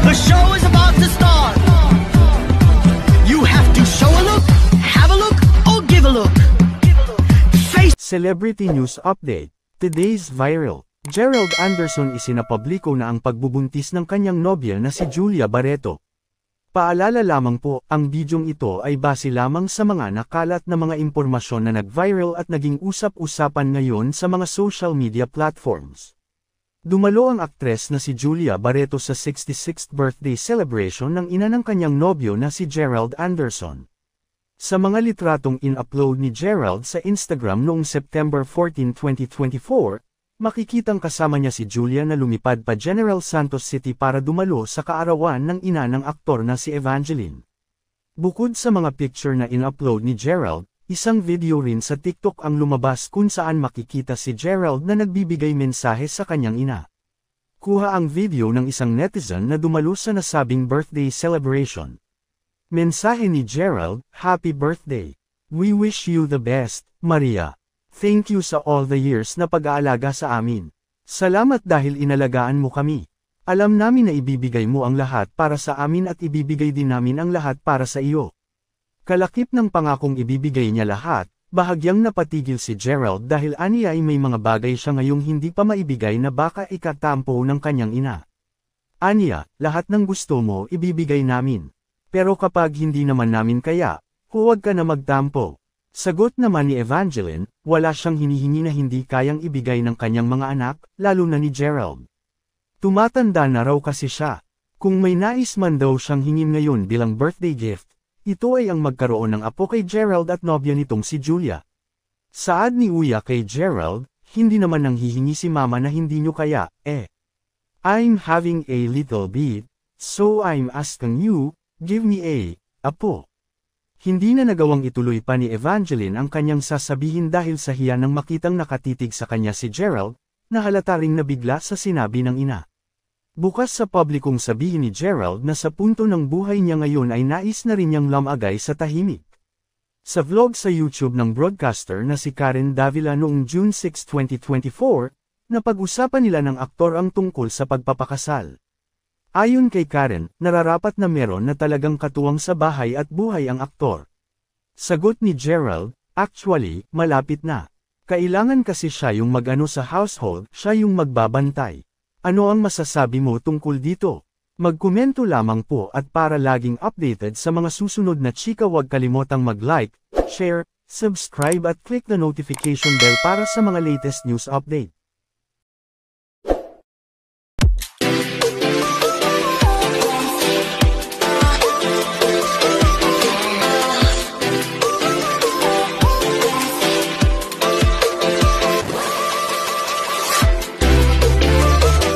The show is about to start. You have to show a look, have a look, or give a look. Celebrity News Update. Today's viral. Gerald Anderson isinapubliko na ang pagbubuntis ng kanyang nobya na si Julia Barreto. Paalala lamang po, ang bidyong ito ay base lamang sa mga nakalat na mga impormasyon na nag-viral at naging usap-usapan ngayon sa mga social media platforms. Dumalo ang aktres na si Julia Barreto sa 66th birthday celebration ng ina ng kanyang nobyo na si Gerald Anderson. Sa mga litratong in-upload ni Gerald sa Instagram noong September 14, 2024, makikitang kasama niya si Julia na lumipad pa General Santos City para dumalo sa kaarawan ng ina ng aktor na si Evangeline. Bukod sa mga picture na in-upload ni Gerald, isang video rin sa TikTok ang lumabas kung saan makikita si Gerald na nagbibigay mensahe sa kanyang ina. Kuha ang video ng isang netizen na dumalo sa nasabing birthday celebration. Mensahe ni Gerald, "Happy birthday. We wish you the best, Maria. Thank you sa all the years na pag-aalaga sa amin. Salamat dahil inalagaan mo kami. Alam namin na ibibigay mo ang lahat para sa amin at ibibigay din namin ang lahat para sa iyo." Kalakip ng pangakong ibibigay niya lahat, bahagyang napatigil si Gerald dahil aniya ay may mga bagay siya ngayong hindi pa maibigay na baka ikatampo ng kanyang ina. Aniya, lahat ng gusto mo ibibigay namin. Pero kapag hindi naman namin kaya, huwag ka na magtampo. Sagot naman ni Evangeline, wala siyang hinihingi na hindi kayang ibigay ng kanyang mga anak, lalo na ni Gerald. Tumatanda na raw kasi siya. Kung may nais man daw siyang hingin ngayon bilang birthday gift, ito ay ang magkaroon ng apo kay Gerald at nobya nitong si Julia. Saad ni Uya kay Gerald, hindi naman nang hihingi si mama na hindi nyo kaya, I'm having a little bit, so I'm asking you, give me apo. Hindi na nagawang ituloy pa ni Evangeline ang kanyang sasabihin dahil sa hiya nang makitang nakatitig sa kanya si Gerald, na halata ring nabigla sa sinabi ng ina. Bukas sa publikong sabihin ni Gerald na sa punto ng buhay niya ngayon ay nais na rin niyang lamagay sa tahimik. Sa vlog sa YouTube ng broadcaster na si Karen Davila noong June 6, 2024, napag-usapan nila ng aktor ang tungkol sa pagpapakasal. Ayon kay Karen, nararapat na meron na talagang katuwang sa bahay at buhay ang aktor. Sagot ni Gerald, actually, malapit na. Kailangan kasi siya yung mag-ano sa household, siya yung magbabantay. Ano ang masasabi mo tungkol dito? Magkomento lamang po at para laging updated sa mga susunod na chika huwag kalimotang mag-like, share, subscribe at click the notification bell para sa mga latest news update.